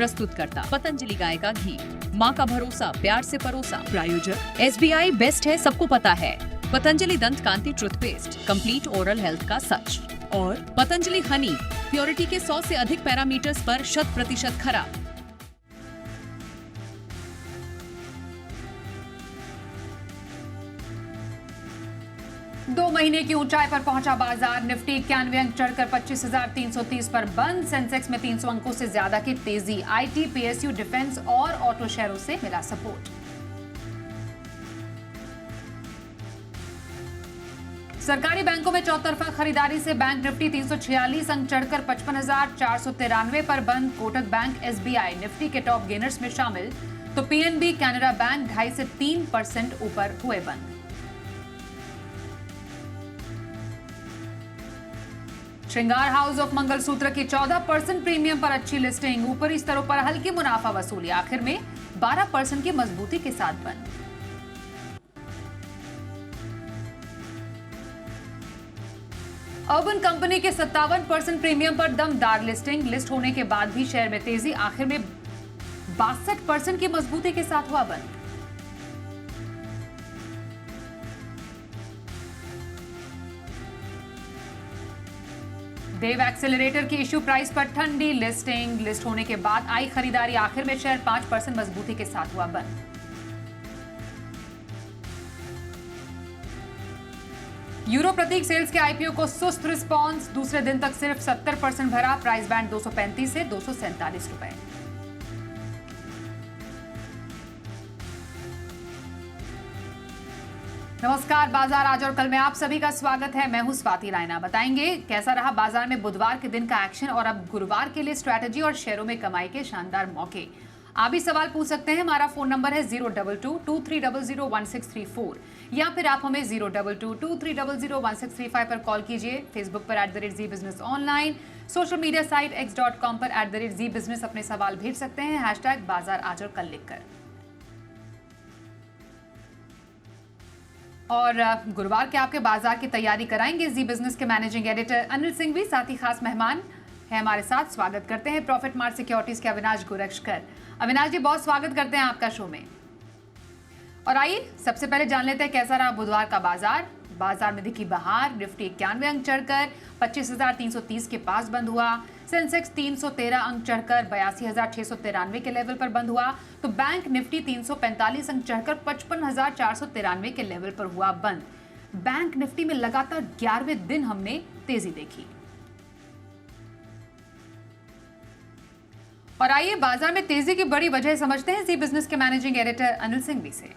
प्रस्तुतकर्ता पतंजलि गाय का घी, माँ का भरोसा, प्यार से परोसा। प्रायोजक SBI बेस्ट है, सबको पता है। पतंजलि दंत कांति टूथपेस्ट, कंप्लीट ओरल हेल्थ का सच। और पतंजलि हनी, प्योरिटी के 100 से अधिक पैरामीटर्स पर 100% खरा। दो महीने की ऊंचाई पर पहुंचा बाजार। निफ्टी 91 अंक चढ़कर 25,330 पर बंद। सेंसेक्स में 300 अंकों से ज्यादा की तेजी। आईटी, पीएसयू, डिफेंस और ऑटो शेयरों से मिला सपोर्ट। सरकारी बैंकों में चौतरफा खरीदारी से बैंक निफ्टी 346 अंक चढ़कर 55,493 पर बंद। कोटक बैंक, एसबीआई निफ्टी के टॉप गेनर्स में शामिल, तो पीएनबी, कैनरा बैंक 2.5 से 3% ऊपर हुए बंद। श्रृंगार हाउस ऑफ मंगलसूत्र की 14% प्रीमियम पर अच्छी लिस्टिंग। ऊपरी स्तरों पर हल्की मुनाफा वसूली, आखिर में 12% की मजबूती के साथ बंद। अर्बन कंपनी के 57% प्रीमियम पर दमदार लिस्टिंग। लिस्ट होने के बाद भी शेयर में तेजी, आखिर में 62% की मजबूती के साथ हुआ बंद। देव एक्सेलरेटर की इश्यू प्राइस पर ठंडी लिस्टिंग। लिस्ट होने के बाद आई खरीदारी, आखिर में शेयर 5% मजबूती के साथ हुआ बंद। यूरो प्रतीक सेल्स के आईपीओ को सुस्त रिस्पांस। दूसरे दिन तक सिर्फ 70% भरा। प्राइस बैंड 235 से 247 रुपए। नमस्कार, बाजार आज और कल में आप सभी का स्वागत है। मैं हूं स्वाति रायना। बताएंगे कैसा रहा बाजार में बुधवार के दिन का एक्शन और अब गुरुवार के लिए स्ट्रैटेजी और शेयरों में कमाई के शानदार मौके। आप भी सवाल पूछ सकते हैं। हमारा फोन नंबर है 022-2300-1634 या फिर आप हमें 022-2300-1635 पर कॉल कीजिए। फेसबुक पर @ZEE business online, social media site x.com पर @ZEE बिजनेस अपने सवाल भेज सकते हैं #बाजार आज और कल लिखकर। और गुरुवार के आपके बाजार की तैयारी कराएंगे जी बिजनेस के मैनेजिंग एडिटर अनिल सिंह भी, साथ ही खास मेहमान है हमारे साथ। स्वागत करते हैं प्रॉफिट मार्ट सिक्योरिटीज के अविनाश गोरक्षकर। अविनाश जी, बहुत स्वागत करते हैं आपका शो में। और आइए सबसे पहले जान लेते हैं कैसा रहा बुधवार का बाजार। बाजार में दिखी बहार। निफ्टी 91 अंक चढ़कर 25,330 के पास बंद हुआ। सेंसेक्स 313 अंक चढ़कर 82,693 के लेवल पर बंद हुआ। तो बैंक निफ्टी 345 अंक चढ़कर 55,493 के लेवल पर हुआ बंद। बैंक निफ्टी में लगातार 11वें दिन हमने तेजी देखी। और आइए बाजार में तेजी की बड़ी वजह समझते हैं जी बिजनेस के मैनेजिंग एडिटर अनिल सिंह भी से।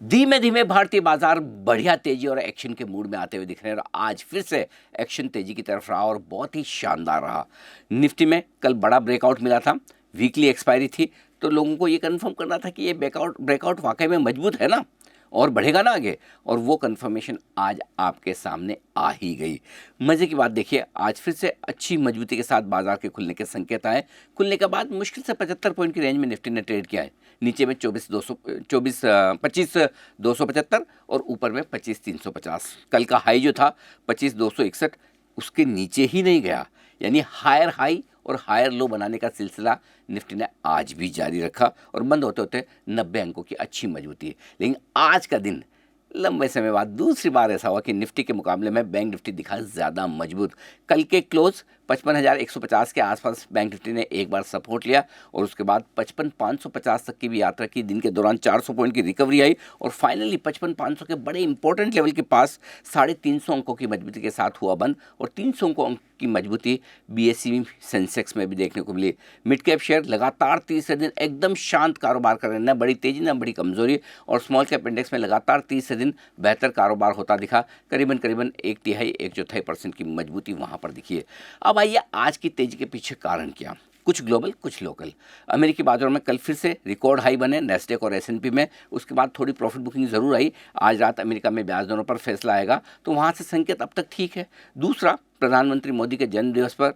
धीमे धीमे भारतीय बाजार बढ़िया तेजी और एक्शन के मूड में आते हुए दिख रहे हैं और आज फिर से एक्शन तेजी की तरफ रहा और बहुत ही शानदार रहा। निफ्टी में कल बड़ा ब्रेकआउट मिला था, वीकली एक्सपायरी थी, तो लोगों को ये कंफर्म करना था कि ये ब्रेकआउट वाकई में मजबूत है ना और बढ़ेगा ना आगे, और वो कंफर्मेशन आज आपके सामने आ ही गई। मज़े की बात देखिए, आज फिर से अच्छी मजबूती के साथ बाजार के खुलने के संकेत आए। खुलने के बाद मुश्किल से 75 पॉइंट की रेंज में निफ्टी ने ट्रेड किया है। नीचे में 25,275 और ऊपर में 25,350। कल का हाई जो था 25,261 उसके नीचे ही नहीं गया, यानी हायर हाई और हायर लो बनाने का सिलसिला निफ्टी ने आज भी जारी रखा और बंद होते होते 90 अंकों की अच्छी मजबूती। लेकिन आज का दिन लंबे समय बाद दूसरी बार ऐसा हुआ कि निफ्टी के मुकाबले में बैंक निफ्टी दिखा ज़्यादा मजबूत। कल के क्लोज 55,150 के आसपास बैंक निफ्टी ने एक बार सपोर्ट लिया और उसके बाद 55,550 तक की भी यात्रा की। दिन के दौरान 400 पॉइंट की रिकवरी आई और फाइनली 55,500 के बड़े इंपॉर्टेंट लेवल के पास 350 अंकों की मजबूती के साथ हुआ बंद और 300 अंकों की मजबूती बीएसई सेंसेक्स में भी देखने को मिली। मिड कैप शेयर लगातार तीसरे दिन एकदम शांत कारोबार कर रहे हैं, न बड़ी तेजी न बड़ी कमजोरी, और स्मॉल कैप इंडेक्स में लगातार तीसरे दिन बेहतर कारोबार होता दिखा। करीबन 1/3-1/4% की मजबूती वहाँ पर दिखी है। अब आइए आज की तेजी के पीछे कारण क्या, कुछ ग्लोबल कुछ लोकल। अमेरिकी बाजारों में कल फिर से रिकॉर्ड हाई बने नैस्डैक और S&P में, उसके बाद थोड़ी प्रॉफिट बुकिंग ज़रूर आई। आज रात अमेरिका में ब्याज दरों पर फैसला आएगा, तो वहाँ से संकेत अब तक ठीक है। दूसरा, प्रधानमंत्री मोदी के जन्मदिवस पर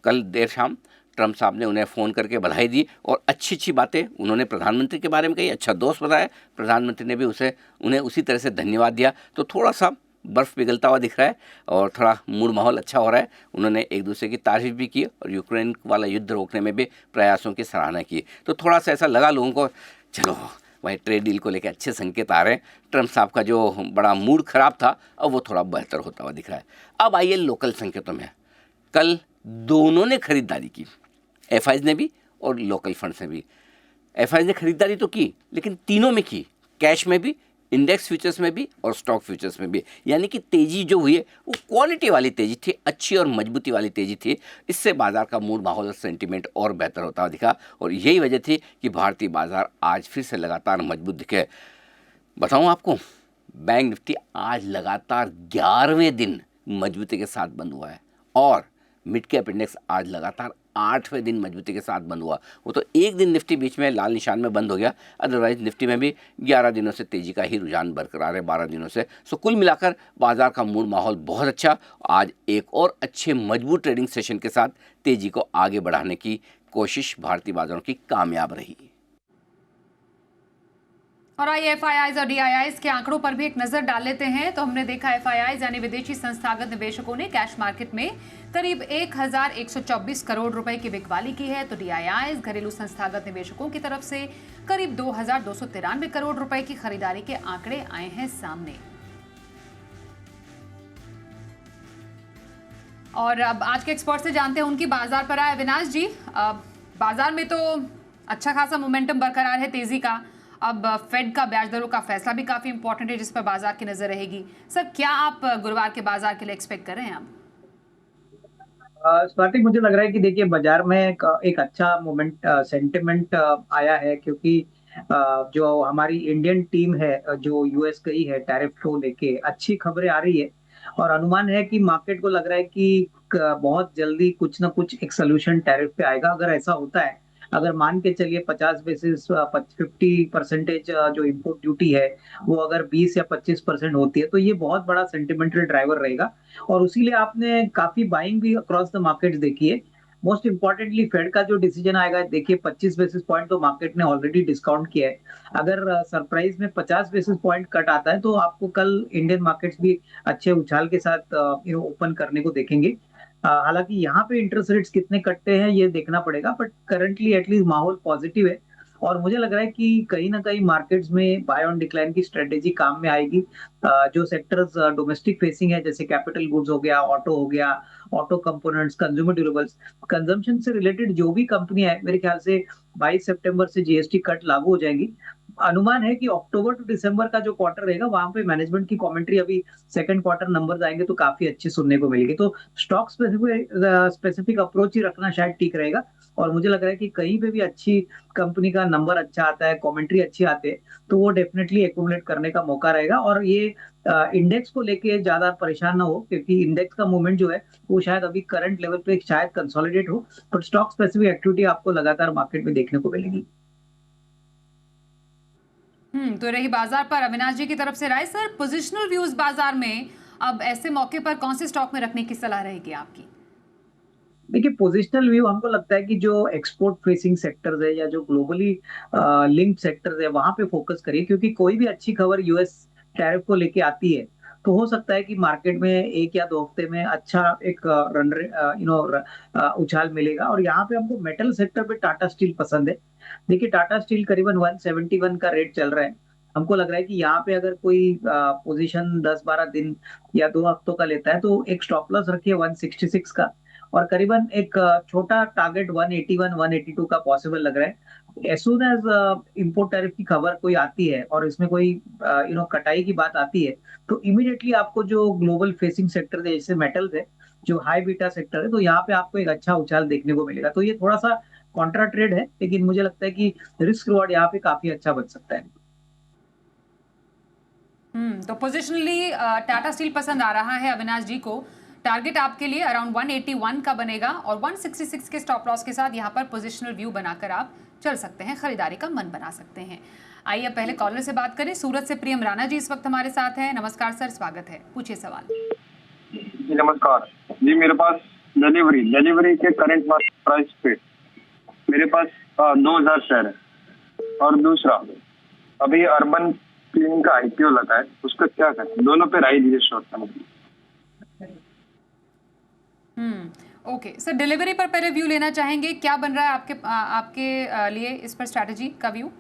कल देर शाम ट्रंप साहब ने उन्हें फ़ोन करके बधाई दी और अच्छी अच्छी बातें उन्होंने प्रधानमंत्री के बारे में कही, अच्छा दोस्त बताया। प्रधानमंत्री ने भी उन्हें उसी तरह से धन्यवाद दिया, तो थोड़ा सा बर्फ़ पिघलता हुआ दिख रहा है और थोड़ा मूड माहौल अच्छा हो रहा है। उन्होंने एक दूसरे की तारीफ भी की और यूक्रेन वाला युद्ध रोकने में भी प्रयासों की सराहना की। तो थोड़ा सा ऐसा लगा लोगों को, चलो वही ट्रेड डील को लेकर अच्छे संकेत आ रहे हैं। ट्रम्प साहब का जो बड़ा मूड खराब था अब वो थोड़ा बेहतर होता हुआ दिख रहा है। अब आइए लोकल संकेतों में। कल दोनों ने खरीदारी की, एफआईज ने भी और लोकल फंड्स ने भी। एफआईज ने खरीदारी तो की लेकिन तीनों में की, कैश में भी, इंडेक्स फ्यूचर्स में भी और स्टॉक फ्यूचर्स में भी। यानी कि तेज़ी जो हुई है वो क्वालिटी वाली तेज़ी थी, अच्छी और मजबूती वाली तेज़ी थी। इससे बाजार का मूड माहौल और सेंटीमेंट और बेहतर होता हुआ दिखा और यही वजह थी कि भारतीय बाजार आज फिर से लगातार मजबूत दिखे। बताऊं आपको, बैंक निफ्टी आज लगातार 11वें दिन मजबूती के साथ बंद हुआ है और मिड कैप इंडेक्स आज लगातार 8वें दिन मजबूती के साथ बंद हुआ। वो तो एक दिन निफ्टी बीच में लाल निशान में बंद हो गया, अदरवाइज निफ्टी में भी 11 दिनों से तेज़ी का ही रुझान बरकरार है, 12 दिनों से। सो कुल मिलाकर बाजार का मूड माहौल बहुत अच्छा। आज एक और अच्छे मजबूत ट्रेडिंग सेशन के साथ तेज़ी को आगे बढ़ाने की कोशिश भारतीय बाजारों की कामयाब रही। और आइए एफआईआईज और डीआईआईज के आंकड़ों पर भी एक नजर डाल लेते हैं। तो हमने देखा एफआईआईज यानी विदेशी संस्थागत निवेशकों ने कैश मार्केट में करीब 1124 करोड़ रुपए की बिकवाली की है, तो डीआईआईज घरेलू संस्थागत निवेशकों की तरफ से करीब 2293 करोड़ रुपए की खरीदारी के आंकड़े आए हैं सामने। और अब आज के एक्सपर्ट से जानते हैं उनकी बाजार पर आए अविनाश जी। बाजार में तो अच्छा खासा मोमेंटम बरकरार है तेजी का। अब फेड का ब्याज दरों का फैसला भी काफी इंपॉर्टेंट है जिस पर बाजार की नजर रहेगी। सर, क्या आप गुरुवार के बाजार के लिए एक्सपेक्ट कर रहे हैं? आप स्टार्टिंग मुझे लग रहा है कि देखिए बाजार में एक अच्छा मोमेंट सेंटिमेंट आया है, क्योंकि जो हमारी इंडियन टीम है जो यूएस गई है टैरिफ को लेके, अच्छी खबरें आ रही है और अनुमान है कि मार्केट को लग रहा है कि बहुत जल्दी कुछ ना कुछ एक सोल्यूशन टैरिफ पे आएगा। अगर ऐसा होता है, अगर मान के चलिए 50 बेसिस 50% जो इम्पोर्ट ड्यूटी है वो अगर 20 या 25% होती है तो ये बहुत बड़ा सेंटिमेंटल ड्राइवर रहेगा और उसीलिए आपने काफी बाइंग भी अक्रॉस द मार्केट्स देखी है। मोस्ट इंपॉर्टेंटली फेड का जो डिसीजन आएगा, देखिए 25 बेसिस पॉइंट तो मार्केट ने ऑलरेडी डिस्काउंट किया है। अगर सरप्राइज में 50 बेसिस पॉइंट कट आता है तो आपको कल इंडियन मार्केट्स भी अच्छे उछाल के साथ ओपन करने को देखेंगे। हालांकि यहाँ पे इंटरेस्ट रेट्स कितने कटते हैं ये देखना पड़ेगा, बट करंटली एटलीस्ट माहौल पॉजिटिव है और मुझे लग रहा है कि कहीं ना कहीं मार्केट्स में बाय ऑन डिक्लाइन की स्ट्रेटेजी काम में आएगी। जो सेक्टर्स डोमेस्टिक फेसिंग है जैसे कैपिटल गुड्स हो गया, ऑटो हो गया, auto components, consumer durables, consumption से रिलेटेड जो भी कंपनियां है, मेरे ख्याल से 22 सितंबर से जीएसटी कट लागू हो जाएगी। अनुमान है कि अक्टूबर टू दिसंबर का जो क्वार्टर रहेगा वहां पे मैनेजमेंट की कमेंट्री, अभी सेकंड क्वार्टर नंबर्स आएंगे तो काफी अच्छी सुनने को मिलेगी। तो स्टॉक स्पेसिफिक अप्रोच ही रखना शायद ठीक रहेगा और मुझे लग रहा है कि कहीं पे भी अच्छी कंपनी का नंबर अच्छा आता है, कमेंट्री अच्छी आती है तो वो डेफिनेटली एक्यूमुलेट करने का मौका रहेगा। और ये इंडेक्स को लेके ज्यादा परेशान ना हो, क्योंकि इंडेक्स का मूवमेंट जो है वो शायद अभी करंट लेवल पे शायद कंसोलिडेट हो, बट स्टॉक स्पेसिफिक एक्टिविटी आपको लगातार मार्केट में देखने को मिलेगी। तो रही बाजार पर अविनाश जी की तरफ से राय। सर, पोजिशनल व्यूज बाजार में अब ऐसे मौके पर कौन से स्टॉक में रखने की सलाह रहेगी आपकी? देखिए, पोजिशनल व्यू हमको लगता है कि जो एक्सपोर्ट फेसिंग सेक्टर्स है या जो ग्लोबली लिंक्ड सेक्टर्स है वहां पे फोकस करिए, क्योंकि कोई भी अच्छी खबर यूएस टैरिफ को लेके आती है तो हो सकता है कि मार्केट में एक या दो हफ्ते में अच्छा एक उछाल मिलेगा। और यहाँ पे हमको मेटल सेक्टर पे टाटा स्टील पसंद है। देखिए, टाटा स्टील करीबन 171 का रेट चल रहा है। हमको लग रहा है कि यहाँ पे अगर कोई पोजीशन 10-12 दिन या 2 हफ्तों का लेता है तो एक स्टॉप लॉस रखिए 166 का और करीबन एक छोटा टारगेट 181 182 का पॉसिबल लग रहा है। As soon as import tariff की खबर कोई आती है और इसमें कोई कटाई की बात आती है तो इमीडिएटली आपको जो ग्लोबल फेसिंग सेक्टर है जैसे मेटल्स है, जो हाई बीटा सेक्टर है, तो यहाँ पे आपको एक अच्छा उछाल देखने को मिलेगा। तो ये थोड़ा सा कॉन्ट्रा ट्रेड है, लेकिन मुझे लगता है कि रिस्क रिवॉर्ड यहाँ पे काफी अच्छा बन सकता है। तो पोजिशनली टाटा स्टील पसंद आ रहा है अविनाश जी को। टारगेट आपके लिए अराउंड 181 का बनेगा और 166 के स्टॉप लॉस के साथ यहाँ पर पोजिशनल व्यू बनाकर आप चल सकते हैं, खरीदारी का मन बना सकते हैं। आइए पहले कॉलर से बात करें। सूरत से प्रियम राणा जी इस वक्त हमारे साथ हैं। नमस्कार सर, स्वागत है, पूछिए सवाल। जी नमस्कार जी, मेरे पास डिलीवरी के करंट मार्केट प्राइस पे मेरे पास 2000 शेयर है और दूसरा अभी अर्बन तीन का आईपीओ लगा है, उसका क्या करें? दोनों पे राय दीजिए शॉर्ट टर्म की। ओके सर, डिलीवरी पर पहले व्यू लेना चाहेंगे, क्या बन रहा है आपके लिए इस पर स्ट्रैटेजी का व्यू?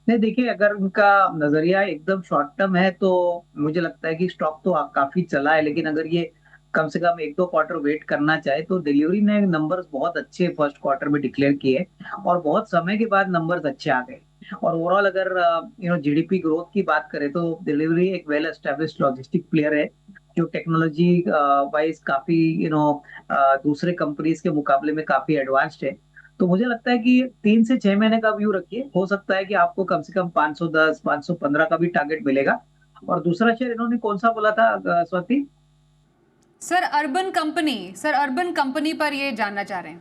नहीं देखिए, अगर उनका नजरिया एकदम शॉर्ट टर्म है तो मुझे लगता है कि स्टॉक तो काफी चला है, लेकिन अगर ये कम से कम एक दो क्वार्टर वेट करना चाहे तो डिलीवरी ने नंबर्स बहुत अच्छे फर्स्ट क्वार्टर में डिक्लेयर किए और बहुत समय के बाद नंबर्स अच्छे आ गए। और ओवरऑल अगर जीडीपी ग्रोथ की बात करें तो डिलीवरी एक वेल एस्टेब्लिश्ड लॉजिस्टिक प्लेयर है जो टेक्नोलॉजी वाइज काफी दूसरे कंपनीज के मुकाबले में काफी एडवांस्ड है। तो मुझे लगता है कि 3 से 6 महीने का व्यू रखिए, हो सकता है कि आपको कम से कम 510 515 का भी टारगेट मिलेगा। और दूसरा शेयर इन्होंने कौन सा बोला था स्वाति? सर अर्बन कंपनी पर ये जानना चाह रहे हैं।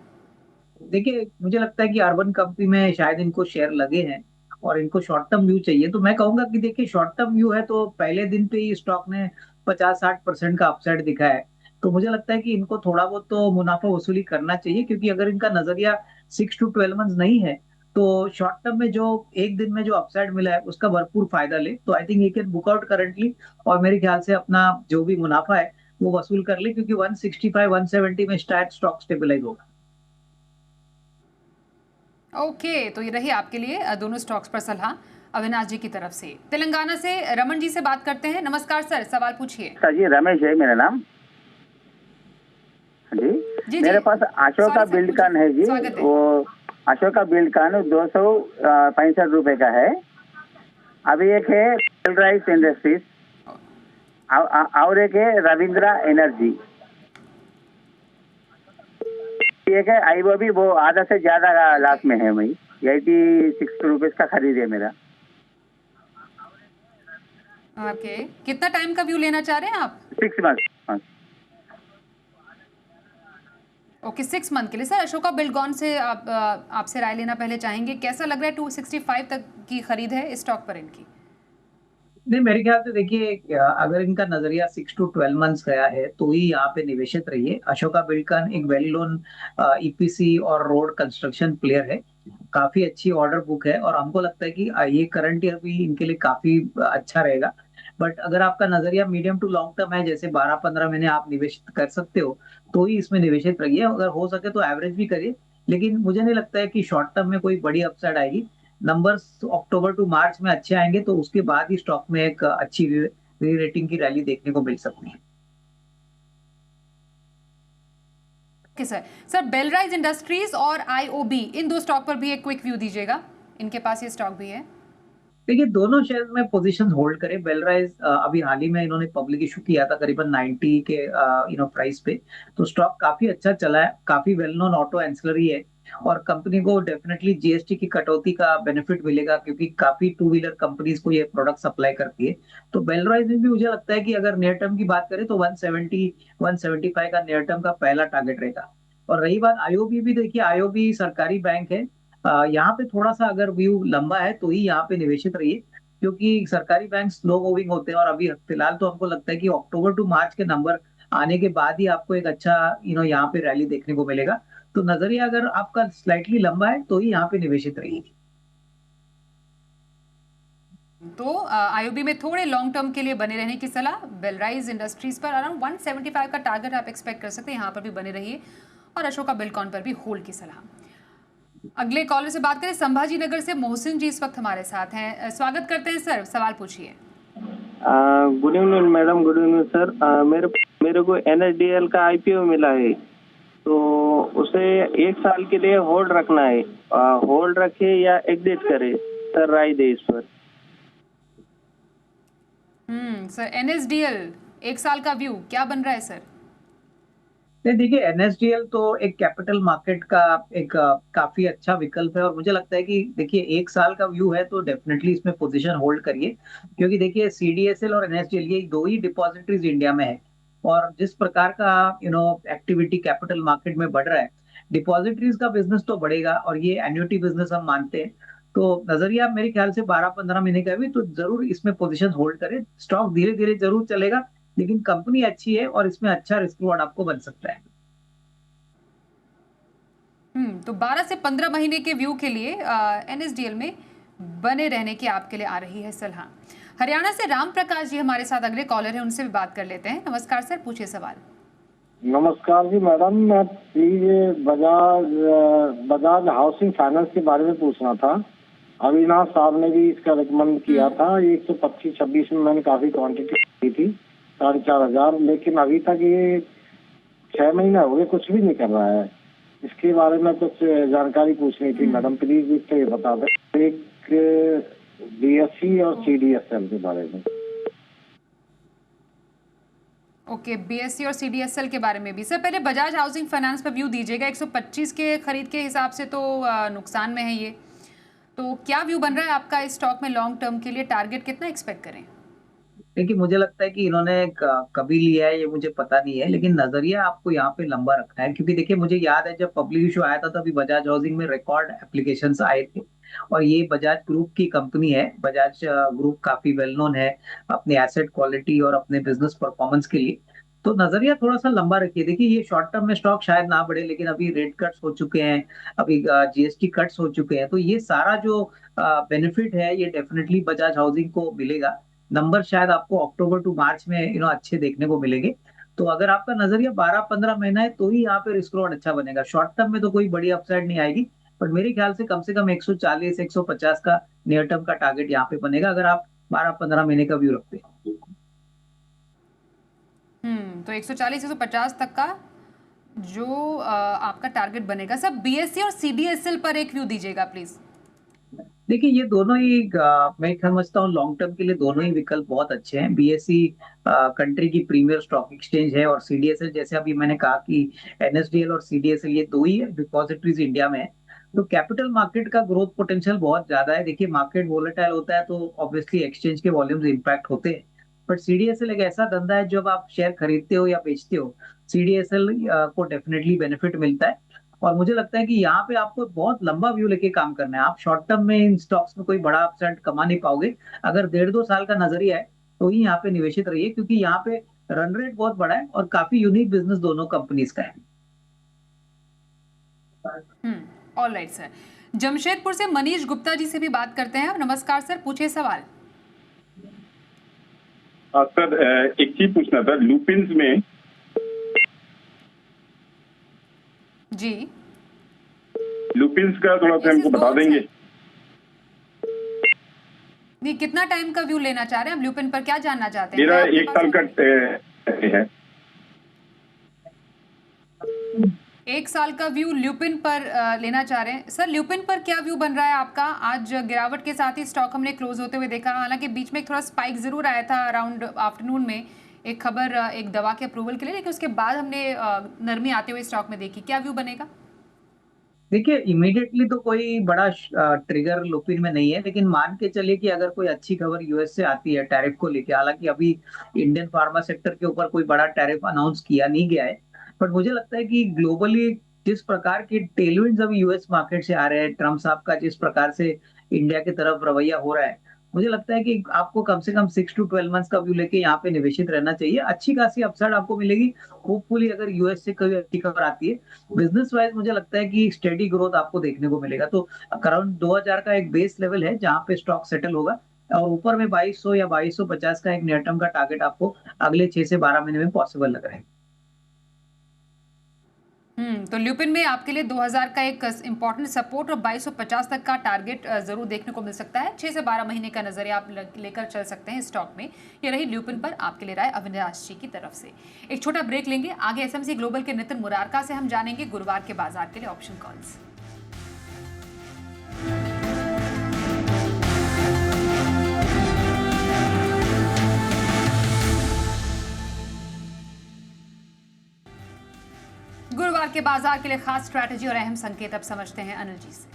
देखिए, मुझे लगता है कि अर्बन कंपनी में शायद इनको शेयर लगे हैं और इनको शॉर्ट टर्म व्यू चाहिए, तो मैं कहूंगा कि देखिए शॉर्ट टर्म व्यू है तो पहले दिन पे ही स्टॉक ने 50-60% का अपसाइड दिखा है। तो मुझे लगता है कि इनको थोड़ा बहुत तो मुनाफा वसूली करना चाहिए, क्योंकि अगर इनका नजरिया 6 to 12 मंथ नहीं है तो शॉर्ट टर्म में जो एक दिन में जो अपसाइड मिला है उसका भरपूर फायदा ले, तो आई थिंक ये कैन बुक आउट करंटली और मेरे ख्याल से अपना जो भी मुनाफा है वो वसूल कर ले, क्योंकि 165-170 में शायद स्टॉक स्टेबलाइज होगा। ओके, तो ये रही आपके लिए दोनों स्टॉक्स पर सलाह अविनाश जी की तरफ से। तेलंगाना से रमन जी से बात करते हैं। नमस्कार सर, सवाल पूछिए। सर जी, रमेश है मेरा नाम। जी, जी मेरे पास अशोका सर, बिल्डकॉन है जी। स्वागत है। वो अशोका बिल्डकॉन 265 रुपए का है। अभी एक है बेलराइस इंडस्ट्रीज और एक है रविंद्रा एनर्जी, एक है आईओबी, वो आधा से ज्यादा लास्ट में है। वही 86 रुपीज का खरीद है मेरा। ओके, कितना टाइम का व्यू लेना चाह रहे हैं आप? 6 मंथ। ओके, 6 मंथ के लिए। सर अशोका बिल्डकॉन से आपसे राय लेना पहले चाहेंगे, कैसा लग रहा है 265 तक की खरीद है इस स्टॉक पर इनकी? नहीं, मेरे ख्याल से देखिए अगर इनका नजरिया 6 to 12 मंथ्स गया है तो ही यहाँ पे निवेशित रहिए। अशोका बिल्डकॉन एक वेल नोन ईपीसी और रोड कंस्ट्रक्शन प्लेयर है, काफी अच्छी ऑर्डर बुक है और हमको लगता है कि ये करंट ईयर भी इनके लिए काफी अच्छा रहेगा। बट अगर आपका नजरिया मीडियम टू लॉन्ग टर्म है, जैसे 12-15 महीने आप निवेशित कर सकते हो, तो ही इसमें निवेशित रहिए। अगर हो सके तो एवरेज भी करिए, लेकिन मुझे नहीं लगता है कि शॉर्ट टर्म में कोई बड़ी अपसाइड आएगी। नंबर्स अक्टूबर टू मार्च में अच्छे आएंगे तो उसके बाद ही स्टॉक में एक अच्छी री रेटिंग की रैली देखने को मिल सकती है। ओके सर बेलराइज इंडस्ट्रीज और आईओबी, इन दो स्टॉक पर भी एक क्विक व्यू दीजिएगा, इनके पास ये स्टॉक भी है। देखिए, दोनों शेयर में पोजीशन होल्ड करें। बेलराइज अभी हाल ही में इन्होंने पब्लिक इशू किया था करीबन 90 के प्राइस पे, तो स्टॉक काफी अच्छा चला है, काफी वेल नोन ऑटो एंसिलरी है और कंपनी को डेफिनेटली जीएसटी की कटौती का बेनिफिट मिलेगा, क्योंकि काफी टू व्हीलर कंपनीज को ये प्रोडक्ट सप्लाई करती है। तो बेलराइज में भी मुझे लगता है कि अगर नियर टर्म की बात करें तो 170-175 का नियर टर्म का पहला टारगेट रहेगा। और रही बात आईओबी, भी देखिए आईओबी सरकारी बैंक है, यहाँ पे थोड़ा सा अगर व्यू लंबा है तो ही यहाँ पे निवेशित रहिए, क्योंकि सरकारी बैंक स्लो मूविंग होते हैं और अभी फिलहाल तो हमको लगता है कि अक्टूबर टू मार्च के नंबर आने के बाद ही आपको एक अच्छा यहाँ पे रैली देखने को मिलेगा। तो नजरिया अगर आपका स्लाइटली लंबा है तो ही यहाँ पे निवेशित रहिए। तो आईओबी में थोड़े लॉन्ग टर्म के लिए बने रहने की सलाह। बेलराइज इंडस्ट्रीज पर अराउंड 175 का टारगेट आप एक्सपेक्ट कर सकते हैं, यहाँ पर भी बने रहिए और अशोका बिल्डकॉन पर भी होल्ड की सलाह। अगले कॉलर से बात करें, संभाजी नगर से मोहसिन जी इस वक्त हमारे साथ हैं। स्वागत करते हैं सर, सवाल पूछिए। Good evening madam. Good evening sir. मेरे को एनएसडीएल का आईपीओ मिला है, तो उसे 1 साल के लिए होल्ड रखना है। होल्ड रखे या एग्जिट करे सर, राय दे इस पर। सर एनएसडीएल 1 साल का व्यू क्या बन रहा है सर? नहीं देखिए, एनएसडीएल तो एक कैपिटल मार्केट का एक काफी अच्छा विकल्प है और मुझे लगता है कि देखिए 1 साल का व्यू है तो डेफिनेटली इसमें पोजीशन होल्ड करिए, क्योंकि देखिए सीडीएसएल और एनएसडीएल ये दो ही डिपॉजिटरीज इंडिया में है और जिस प्रकार का एक्टिविटी कैपिटल मार्केट में बढ़ रहा है, डिपॉजिटरीज का बिजनेस तो बढ़ेगा और ये एन्युटी बिजनेस हम मानते हैं। तो नजरिया मेरे ख्याल से 12-15 महीने का भी, तो जरूर इसमें पोजीशन होल्ड करें। स्टॉक धीरे धीरे जरूर चलेगा, लेकिन कंपनी अच्छी है और इसमें अच्छा रिस्क रिवॉर्ड आपको बन सकता है। तो 12 से 15 महीने के व्यू के लिए एनएसडीएल में बने रहने की आपके लिए आ रही है सलाह। हरियाणा से राम प्रकाश जी हमारे साथ अगले कॉलर हैं, उनसे भी बात कर लेते हैं। नमस्कार सर, पूछिए सवाल। नमस्कार जी मैडम, मैं ये बजाज हाउसिंग फाइनेंस के बारे में पूछना था। अविनाश साहब ने भी इसका रिकमेंड किया था। 125-26 में मैंने काफी क्वांटिटी की थी, 4,500, लेकिन अभी तक ये 6 महीने हो गए कुछ भी नहीं कर रहा है। इसके बारे में कुछ जानकारी पूछनी थी मैडम, प्लीज इसका ये बता दें। एक BSE और CDSL के बारे में। ओके, BSE और CDSL के बारे में भी। सर पहले बजाज हाउसिंग फाइनेंस पर व्यू दीजिएगा। 125 के खरीद के हिसाब से तो नुकसान में है ये, तो क्या व्यू बन रहा है आपका इस स्टॉक में लॉन्ग टर्म के लिए? टारगेट कितना एक्सपेक्ट करें? देखिए, मुझे लगता है कि इन्होंने कभी लिया है ये मुझे पता नहीं है, लेकिन नजरिया आपको यहाँ पे लंबा रखना है। क्योंकि देखिए, मुझे याद है जब पब्लिक इशू आया था तभी बजाज हाउसिंग में रिकॉर्ड एप्लीकेशंस आए थे। और ये बजाज ग्रुप की कंपनी है। बजाज ग्रुप काफी वेल नोन है अपने एसेट क्वालिटी और अपने बिजनेस परफॉर्मेंस के लिए। तो नजरिया थोड़ा सा लंबा रखिए। देखिए, ये शॉर्ट टर्म में स्टॉक शायद ना बढ़े, लेकिन अभी रेट कट्स हो चुके हैं, अभी GST कट्स हो चुके हैं, तो ये सारा जो बेनिफिट है ये डेफिनेटली बजाज हाउसिंग को मिलेगा। नंबर शायद आपको अक्टूबर टू मार्च में अच्छे देखने को मिलेंगे। तो अगर आपका नजरिया 12-15 महीना है तो ही यहाँ पे रिस्क रिवॉर्ड अच्छा बनेगा। शॉर्ट टर्म में तो कोई बड़ी अपसाइड नहीं आएगी, पर मेरे ख्याल से कम 140-150 का नियर टर्म का टारगेट यहाँ पे बनेगा अगर आप 12-15 महीने का व्यू रखते हैं। तो 140-150 तक का जो आपका टारगेट बनेगा। सर BSE और CDSL पर एक व्यू दीजिएगा प्लीज। देखिए, ये दोनों ही मैं समझता हूँ लॉन्ग टर्म के लिए दोनों ही विकल्प बहुत अच्छे हैं। BSE कंट्री की प्रीमियर स्टॉक एक्सचेंज है, और CDSL जैसे अभी मैंने कहा कि NSDL और CDSL ये दो ही डिपॉजिटरीज इंडिया में है। तो कैपिटल मार्केट का ग्रोथ पोटेंशियल बहुत ज्यादा है। देखिए, मार्केट वोलेटाइल होता है तो ऑब्वियसली एक्सचेंज के वॉल्यूम्स इंपैक्ट होते हैं, बट CDSL एक ऐसा धंधा है जब आप शेयर खरीदते हो या बेचते हो, CDSL को डेफिनेटली बेनिफिट मिलता है। और मुझे लगता है कि यहाँ पे आपको बहुत लंबा व्यू लेके काम करना है। आप शॉर्ट टर्म में इन स्टॉक्स में कोई बड़ा अपसाइड कमा नहीं पाओगे। अगर 1.5-2 साल का नजरिया है तो ही यहाँ पे निवेशित रहिए, क्योंकि यहाँ पे रन रेट बहुत बड़ा है और काफी यूनिक बिजनेस दोनों कंपनीज का है। ऑलराइट सर, जमशेदपुर से मनीष गुप्ता जी से भी बात करते हैं। नमस्कार सर, पूछिए सवाल। सर एक चीज पूछना था, लुपिन्स में जी, लुपिन्स का थोड़ा सा हमको बता देंगे। नहीं, कितना टाइम का व्यू लेना चाह रहे हैं आप? लुपिन पर क्या जानना चाहते हैं? मेरा 1 साल का है। 1 साल का व्यू ल्यूपिन पर लेना चाह रहे हैं। सर ल्यूपिन पर क्या व्यू बन रहा है आपका? आज गिरावट के साथ ही स्टॉक हमने क्लोज होते हुए देखा, हालांकि बीच में एक थोड़ा स्पाइक जरूर आया था अराउंड आफ्टरनून में, एक खबर एक दवा के अप्रूवल के लिए, लेकिन उसके बाद हमने नरमी आते हुए स्टॉक में देखी। क्या व्यू बनेगा? देखिए, इमीडिएटली तो कोई बड़ा ट्रिगर लुपिन में नहीं है, लेकिन मान के चलिए कि अगर कोई अच्छी खबर US से आती है टैरिफ को लेके, हालांकि अभी इंडियन फार्मा सेक्टर के ऊपर कोई बड़ा टैरिफ अनाउंस किया नहीं गया है, बट मुझे लगता है कि ग्लोबली जिस प्रकार के टेलविंड्स अभी US मार्केट से आ रहे हैं, ट्रम्प साहब का जिस प्रकार से इंडिया की तरफ रवैया हो रहा है, मुझे लगता है कि आपको कम से कम 6 to 12 मंथ्स का व्यू लेके यहाँ पे निवेशित रहना चाहिए। अच्छी खासी अपसाइड आपको मिलेगी होपफुली अगर US से कोई अच्छी खबर आती है। बिजनेस वाइज मुझे लगता है कि स्टेडी ग्रोथ आपको देखने को मिलेगा। तो अराउंड 2000 का एक बेस लेवल है जहां पे स्टॉक सेटल होगा, और ऊपर में 2200 या 2250 का एक नियर टर्म का टारगेट आपको अगले 6 से 12 महीने में पॉसिबल लग रहा है। तो ल्यूपिन में आपके लिए 2000 का एक इंपॉर्टेंट सपोर्ट और 2250 तक का टारगेट जरूर देखने को मिल सकता है। 6 से 12 महीने का नजरिया आप लेकर चल सकते हैं स्टॉक में। ये रही ल्यूपिन पर आपके लिए राय अविनाश जी की तरफ से। एक छोटा ब्रेक लेंगे, आगे SMC ग्लोबल के नितिन मुरारका से हम जानेंगे गुरुवार के बाजार के लिए ऑप्शन कॉल्स। गुरुवार के बाजार के लिए खास स्ट्रैटेजी और अहम संकेत अब समझते हैं अनिल जी से।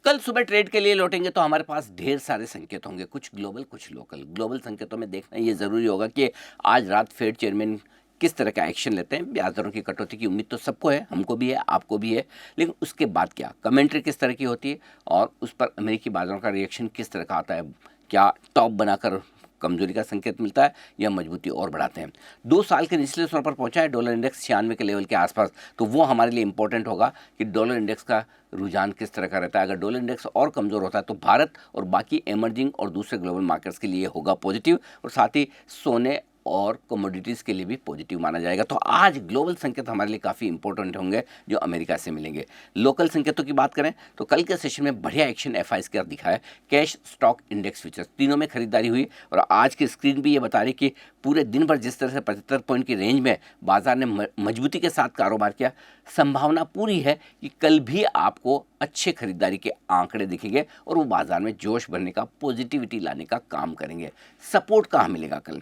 कल सुबह ट्रेड के लिए लौटेंगे तो हमारे पास ढेर सारे संकेत होंगे, कुछ ग्लोबल कुछ लोकल। ग्लोबल संकेतों में देखना ये ज़रूरी होगा कि आज रात फेड चेयरमैन किस तरह का एक्शन लेते हैं। ब्याज दरों की कटौती की उम्मीद तो सबको है, हमको भी है, आपको भी है, लेकिन उसके बाद क्या कमेंट्री किस तरह की होती है और उस पर अमेरिकी बाजारों का रिएक्शन किस तरह का आता है। क्या टॉप बनाकर कमजोरी का संकेत मिलता है या मजबूती और बढ़ाते हैं। 2 साल के निचले स्तर पर पहुंचा है डॉलर इंडेक्स 96 के लेवल के आसपास, तो वो हमारे लिए इंपॉर्टेंट होगा कि डॉलर इंडेक्स का रुझान किस तरह का रहता है। अगर डॉलर इंडेक्स और कमज़ोर होता है तो भारत और बाकी एमर्जिंग और दूसरे ग्लोबल मार्केट्स के लिए होगा पॉजिटिव, और साथ ही सोने और कमोडिटीज़ के लिए भी पॉजिटिव माना जाएगा। तो आज ग्लोबल संकेत हमारे लिए काफ़ी इंपॉर्टेंट होंगे जो अमेरिका से मिलेंगे। लोकल संकेतों की बात करें तो कल के सेशन में बढ़िया एक्शन एफआईज का दिखा है। कैश, स्टॉक, इंडेक्स फ्यूचर्स तीनों में खरीदारी हुई, और आज की स्क्रीन भी ये बता रही कि पूरे दिन भर जिस तरह से 75 पॉइंट की रेंज में बाजार ने मजबूती के साथ कारोबार किया, संभावना पूरी है कि कल भी आपको अच्छे खरीदारी के आंकड़े दिखेंगे और वो बाजार में जोश भरने का, पॉजिटिविटी लाने का काम करेंगे। सपोर्ट कहाँ मिलेगा कल?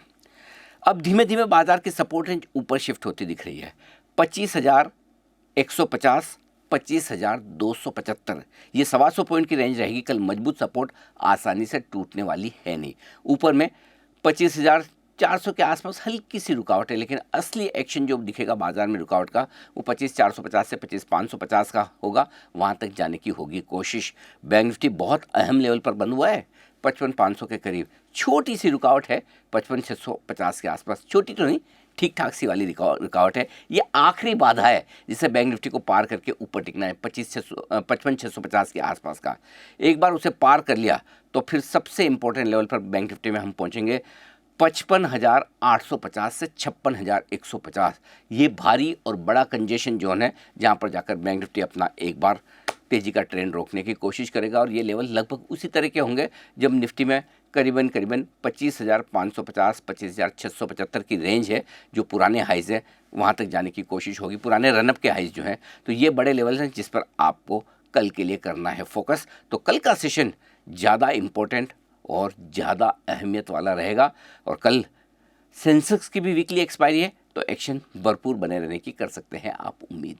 अब धीमे धीमे बाजार की सपोर्ट रेंज ऊपर शिफ्ट होती दिख रही है। 25,150, 25,275, ये 125 पॉइंट की रेंज रहेगी कल। मजबूत सपोर्ट आसानी से टूटने वाली है नहीं। ऊपर में 25,400 के आसपास हल्की सी रुकावट है, लेकिन असली एक्शन जो दिखेगा बाजार में रुकावट का वो 25,450 से 25,550 का होगा। वहाँ तक जाने की होगी कोशिश। बैंक निफ्टी बहुत अहम लेवल पर बंद हुआ है 55,500 के करीब। छोटी सी रुकावट है 55,650 के आसपास, छोटी तो नहीं, ठीक ठाक सी वाली रुकावट है। ये आखिरी बाधा है जिसे बैंक निफ्टी को पार करके ऊपर टिकना है 55,650 के आसपास का। एक बार उसे पार कर लिया तो फिर सबसे इंपॉर्टेंट लेवल पर बैंक निफ्टी में हम पहुंचेंगे 55,850 से 56,150। ये भारी और बड़ा कंजेशन जोन है जहां पर जाकर बैंक निफ्टी अपना एक बार तेजी का ट्रेंड रोकने की कोशिश करेगा, और ये लेवल लगभग उसी तरह के होंगे जब निफ्टी में करीबन 25,550, 25,675 की रेंज है जो पुराने हाइज है, वहाँ तक जाने की कोशिश होगी। पुराने रनअप के हाइज जो हैं, तो ये बड़े लेवल हैं जिस पर आपको कल के लिए करना है फोकस। तो कल का सेशन ज़्यादा इम्पोर्टेंट और ज़्यादा अहमियत वाला रहेगा, और कल सेंसेक्स की भी वीकली एक्सपायरी है, तो एक्शन भरपूर बने रहने की कर सकते हैं आप उम्मीद।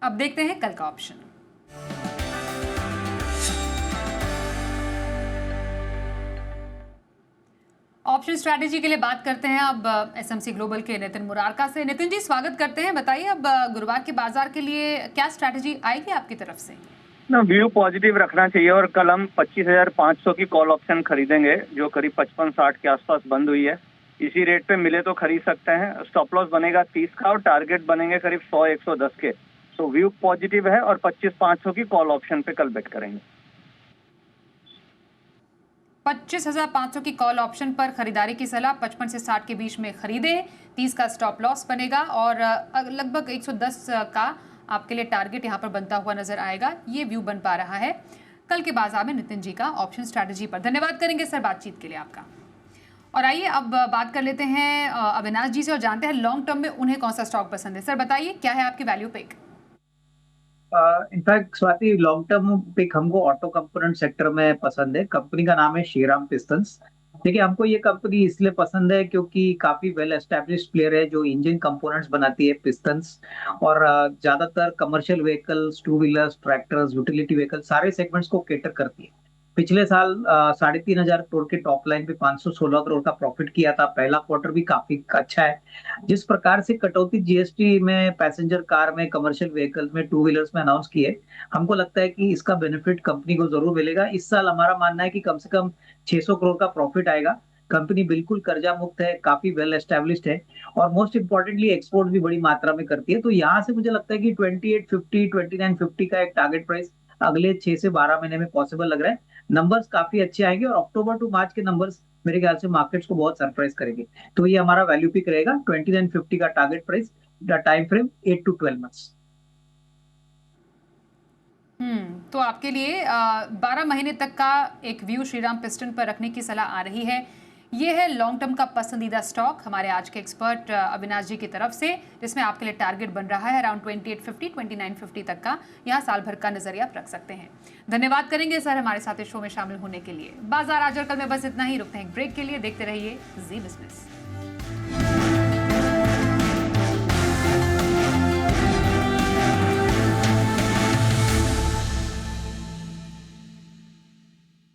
अब देखते हैं कल का ऑप्शन। ऑप्शन स्ट्रैटेजी के लिए बात करते हैं अब एसएमसी ग्लोबल के नितिन मुरारका से। नितिन जी, स्वागत करते हैं। बताइए अब गुरुवार के बाजार के लिए क्या स्ट्रैटेजी आएगी आपकी तरफ से? ना, व्यू पॉजिटिव रखना चाहिए, और कल हम 25,500 की कॉल ऑप्शन खरीदेंगे जो करीब 55-60 के आसपास बंद हुई है। इसी रेट पे मिले तो खरीद सकते हैं। स्टॉप लॉस बनेगा 30 का और टारगेट बनेंगे करीब 100-110 के। सो व्यू पॉजिटिव है, और 25,500 की कॉल ऑप्शन पे कल बेट करेंगे। 25,500 की कॉल ऑप्शन पर खरीदारी की सलाह। 55 से 60 के बीच में खरीदे। 30 का स्टॉप लॉस बनेगा, और लगभग 110 का आपके लिए टारगेट यहाँ पर बनता हुआ नजर आएगा। ये व्यू बन पा रहा है कल के बाजार में नितिन जी का ऑप्शन स्ट्रैटेजी पर। धन्यवाद करेंगे सर बातचीत के लिए आपका। और आइए अब बात कर लेते हैं अविनाश जी से, और जानते हैं लॉन्ग टर्म में उन्हें कौन सा स्टॉक पसंद है। सर बताइए, क्या है आपकी value pick? In fact Swati, long term pick हमको ऑटो कंपोनेंट सेक्टर में पसंद है। कंपनी का नाम है श्रीराम पिस्टन्स। देखिए, हमको ये कंपनी इसलिए पसंद है क्योंकि काफी वेल एस्टेब्लिश्ड प्लेयर है जो इंजन कंपोनेंट्स बनाती है, पिस्टन्स, और ज्यादातर commercial vehicles, two wheelers, tractors, utility vehicle, सारे सेगमेंट्स को केटर करती है। पिछले साल 3,500 करोड़ के टॉप लाइन पे 516 करोड़ का प्रॉफिट किया था। पहला क्वार्टर भी काफी अच्छा है। जिस प्रकार से कटौती जीएसटी में, पैसेंजर कार में, कमर्शियल व्हीकल्स में, टू व्हीलर्स में अनाउंस की है, हमको लगता है कि इसका बेनिफिट कंपनी को जरूर मिलेगा। इस साल हमारा मानना है कि कम से कम 600 करोड़ का प्रॉफिट आएगा। कंपनी बिल्कुल कर्जा मुक्त है, काफी वेल एस्टेब्लिश्ड है, और मोस्ट इंपॉर्टेंटली एक्सपोर्ट भी बड़ी मात्रा में करती है। तो यहाँ से मुझे लगता है कि 2850, 2950 का एक टारगेट प्राइस अगले 6 से 12 महीने में पॉसिबल लग रहा है। नंबर्स काफी अच्छे आएंगे, और अक्टूबर टू मार्च के नंबर्स मेरे ख्याल से मार्केट्स को बहुत सरप्राइज करेंगे। तो ये हमारा वैल्यू पिक रहेगा। 2950 का target price, time frame 8 to 12 months। तो आपके लिए 12 महीने तक का एक व्यू श्रीराम पिस्टन पर रखने की सलाह आ रही है। ये है लॉन्ग टर्म का पसंदीदा स्टॉक हमारे आज के एक्सपर्ट अविनाश जी की तरफ से, जिसमें आपके लिए टारगेट बन रहा है अराउंड 2850, 2950 तक का। यहाँ साल भर का नजरिया आप रख सकते हैं। धन्यवाद करेंगे सर हमारे साथ इस शो में शामिल होने के लिए। बाजार आज और कल में बस इतना ही। रुकते हैं एक ब्रेक के लिए। देखते रहिए जी बिजनेस।